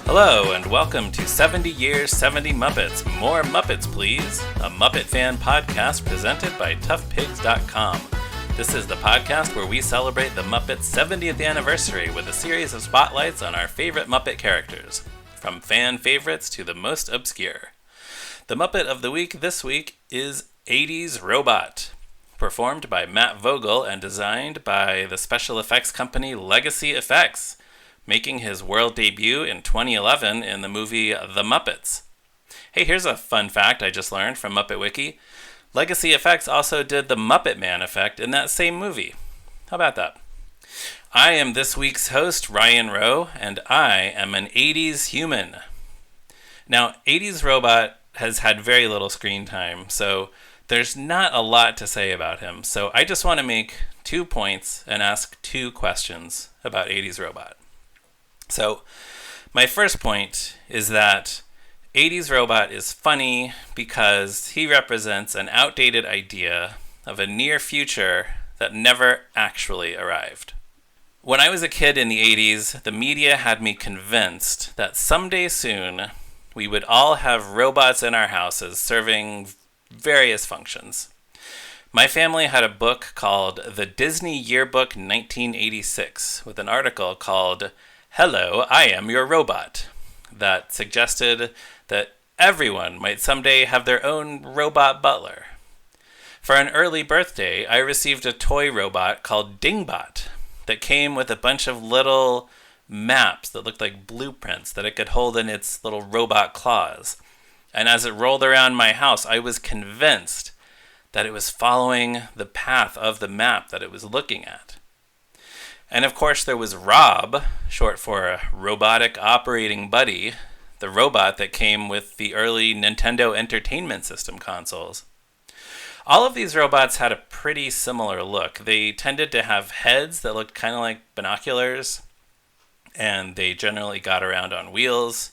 Hello, and welcome to 70 Years, 70 Muppets. More Muppets, please. A Muppet fan podcast presented by toughpigs.com. This is the podcast where we celebrate the Muppets' 70th anniversary with a series of spotlights on our favorite Muppet characters, from fan favorites to the most obscure. The Muppet of the Week this week is 80s Robot, performed by Matt Vogel and designed by the special effects company Legacy Effects, making his world debut in 2011 in the movie The Muppets. Hey, here's a fun fact I just learned from Muppet Wiki. Legacy Effects also did the Muppet Man effect in that same movie. How about that? I am this week's host, Ryan Rowe, and I am an 80s human. Now, 80s Robot has had very little screen time, so there's not a lot to say about him. So I just want to make 2 points and ask 2 questions about 80s Robot. So, my first point is that 80s Robot is funny because he represents an outdated idea of a near future that never actually arrived. When I was a kid in the 80s, the media had me convinced that someday soon we would all have robots in our houses serving various functions. My family had a book called The Disney Yearbook 1986 with an article called Hello, I Am Your Robot, that suggested that everyone might someday have their own robot butler. For an early birthday, I received a toy robot called Dingbot that came with a bunch of little maps that looked like blueprints that it could hold in its little robot claws. And as it rolled around my house, I was convinced that it was following the path of the map that it was looking at. And of course there was Rob, short for a robotic operating buddy, the robot that came with the early Nintendo Entertainment System consoles. All of these robots had a pretty similar look. They tended to have heads that looked kind of like binoculars, and they generally got around on wheels,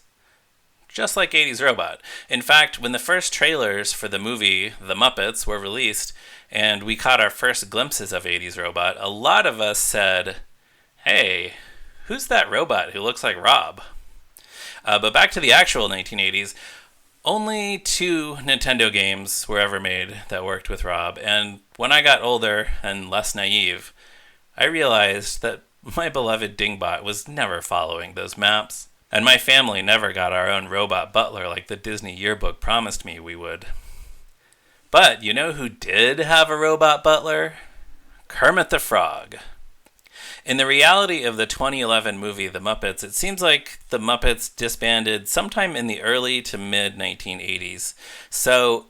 just like 80s Robot. In fact, when the first trailers for the movie The Muppets were released, and we caught our first glimpses of 80s Robot, a lot of us said, hey, who's that robot who looks like Rob? But back to the actual 1980s, only 2 Nintendo games were ever made that worked with Rob, and when I got older and less naive, I realized that my beloved Dingbot was never following those maps, and my family never got our own robot butler like the Disney Yearbook promised me we would. But you know who did have a robot butler? Kermit the Frog. In the reality of the 2011 movie The Muppets, it seems like the Muppets disbanded sometime in the early to mid 1980s. So,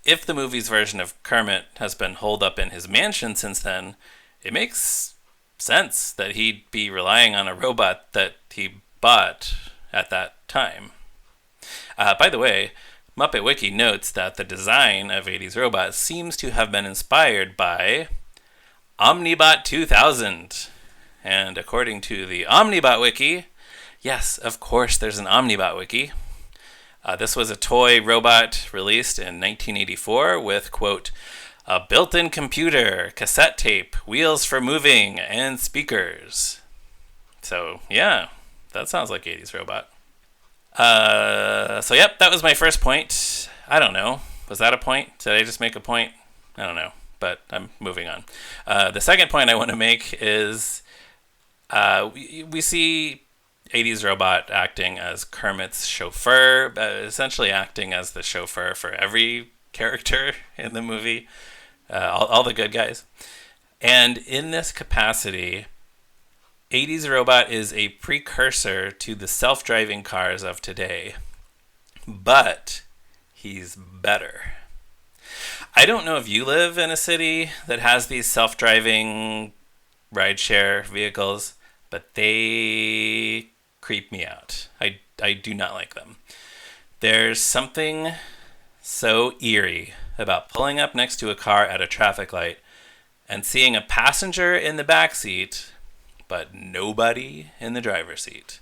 if the movie's version of Kermit has been holed up in his mansion since then, it makes sense that he'd be relying on a robot that he bought at that time. By the way, Muppet Wiki notes that the design of 80s Robot seems to have been inspired by Omnibot 2000. And according to the Omnibot Wiki, yes, of course there's an Omnibot Wiki. This was a toy robot released in 1984 with, quote, a built-in computer, cassette tape, wheels for moving, and speakers. So, yeah, that sounds like 80s Robot. So yep, that was my first point. I don't know. Was that a point? Did I just make a point? I don't know, but I'm moving on. The second point I want to make is we see 80s Robot acting as Kermit's chauffeur, essentially acting as the chauffeur for every character in the movie, all the good guys. And in this capacity, 80s Robot is a precursor to the self-driving cars of today, but he's better. I don't know if you live in a city that has these self-driving rideshare vehicles, but they creep me out. I do not like them. There's something so eerie about pulling up next to a car at a traffic light and seeing a passenger in the back seat but nobody in the driver's seat.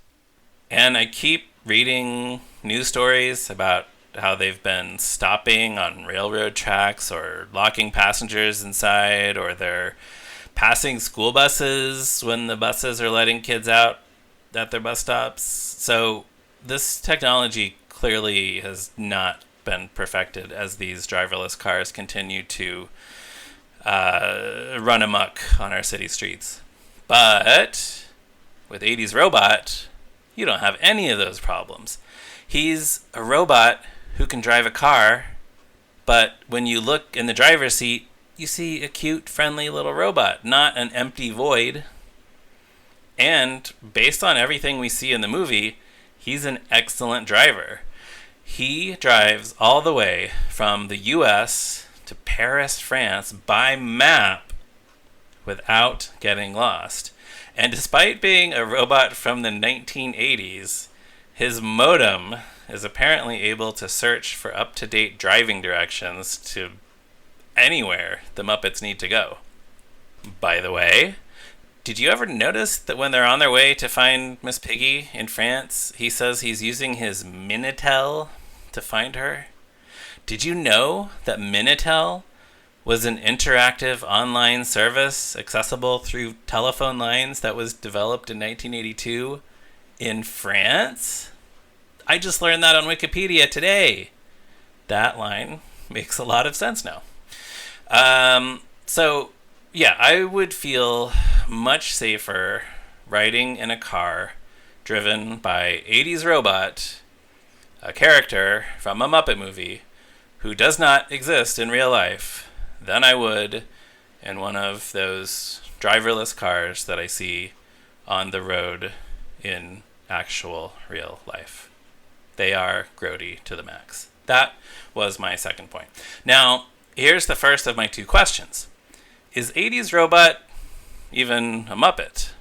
And I keep reading news stories about how they've been stopping on railroad tracks or locking passengers inside, or they're passing school buses when the buses are letting kids out at their bus stops. So this technology clearly has not been perfected as these driverless cars continue to run amok on our city streets. But with 80s Robot, you don't have any of those problems. He's a robot who can drive a car, but when you look in the driver's seat, you see a cute, friendly little robot, not an empty void. And based on everything we see in the movie, he's an excellent driver. He drives all the way from the US to Paris, France by map without getting lost. And despite being a robot from the 1980s, his modem is apparently able to search for up-to-date driving directions to anywhere the Muppets need to go. By the way, did you ever notice that when they're on their way to find Miss Piggy in France, he says he's using his Minitel to find her? Did you know that Minitel was an interactive online service accessible through telephone lines that was developed in 1982 in France? I just learned that on Wikipedia today. That line makes a lot of sense now. So, yeah, I would feel much safer riding in a car driven by 80s Robot, a character from a Muppet movie who does not exist in real life, than I would in one of those driverless cars that I see on the road in actual real life. They are grody to the max. That was my second point. Now, here's the first of my two questions. Is 80s Robot even a Muppet?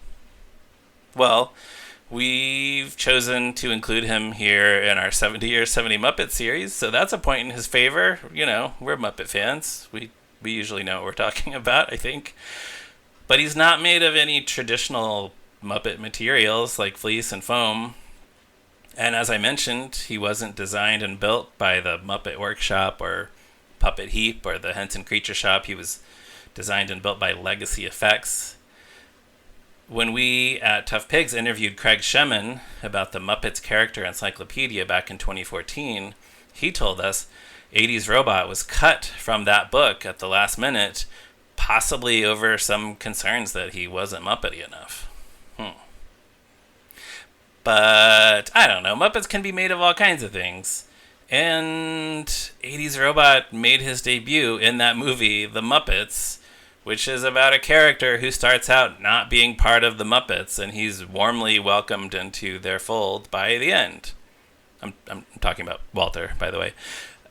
Well, we've chosen to include him here in our 70 Years, 70 Muppet series, so that's a point in his favor. You know, we're Muppet fans. We usually know what we're talking about, I think. But he's not made of any traditional Muppet materials like fleece and foam. And as I mentioned, he wasn't designed and built by the Muppet Workshop or Puppet Heap or the Henson Creature Shop. He was designed and built by Legacy Effects. When we at Tough Pigs interviewed Craig Shemin about the Muppets Character Encyclopedia back in 2014, he told us 80s Robot was cut from that book at the last minute, possibly over some concerns that he wasn't Muppety enough. But I don't know, Muppets can be made of all kinds of things. And 80s Robot made his debut in that movie, The Muppets, which is about a character who starts out not being part of the Muppets, and he's warmly welcomed into their fold by the end. I'm talking about Walter, by the way.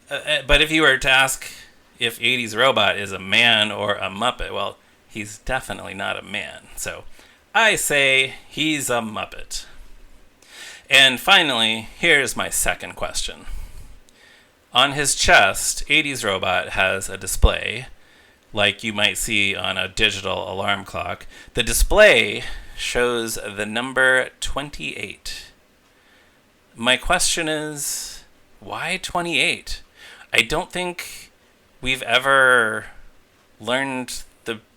But if you were to ask if 80s Robot is a man or a Muppet, well, he's definitely not a man. So I say he's a Muppet. And finally, here's my second question. On his chest, 80s Robot has a display, like you might see on a digital alarm clock. The display shows the number 28. My question is, why 28? I don't think we've ever learned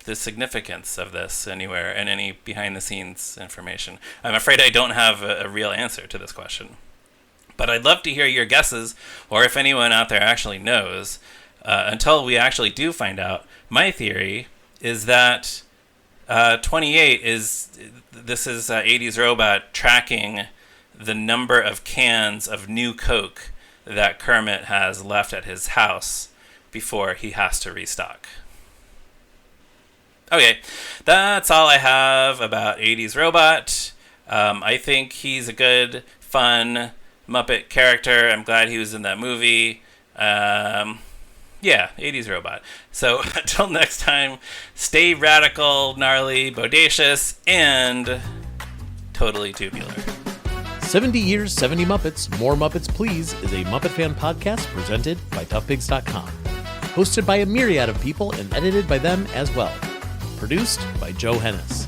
the significance of this anywhere in any behind-the-scenes information. I'm afraid I don't have a real answer to this question. But I'd love to hear your guesses, or if anyone out there actually knows. Until we actually do find out, my theory is that 28 is 80s Robot tracking the number of cans of new Coke that Kermit has left at his house before he has to restock. Okay, that's all I have about 80s Robot. I think he's a good, fun Muppet character. I'm glad he was in that movie. Yeah, 80s Robot. So until next time, stay radical, gnarly, bodacious, and totally tubular. 70 Years, 70 Muppets, More Muppets Please is a Muppet fan podcast presented by toughpigs.com. Hosted by a myriad of people and edited by them as well. Produced by Joe Hennis.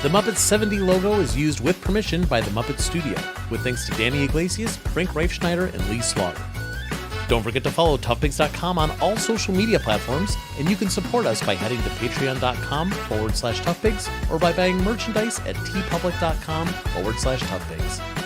The Muppets 70 logo is used with permission by the Muppet Studio, with thanks to Danny Iglesias, Frank Reifschneider, and Lee Slaughter. Don't forget to follow toughpigs.com on all social media platforms, and you can support us by heading to patreon.com/toughpigs or by buying merchandise at tpublic.com/toughpigs.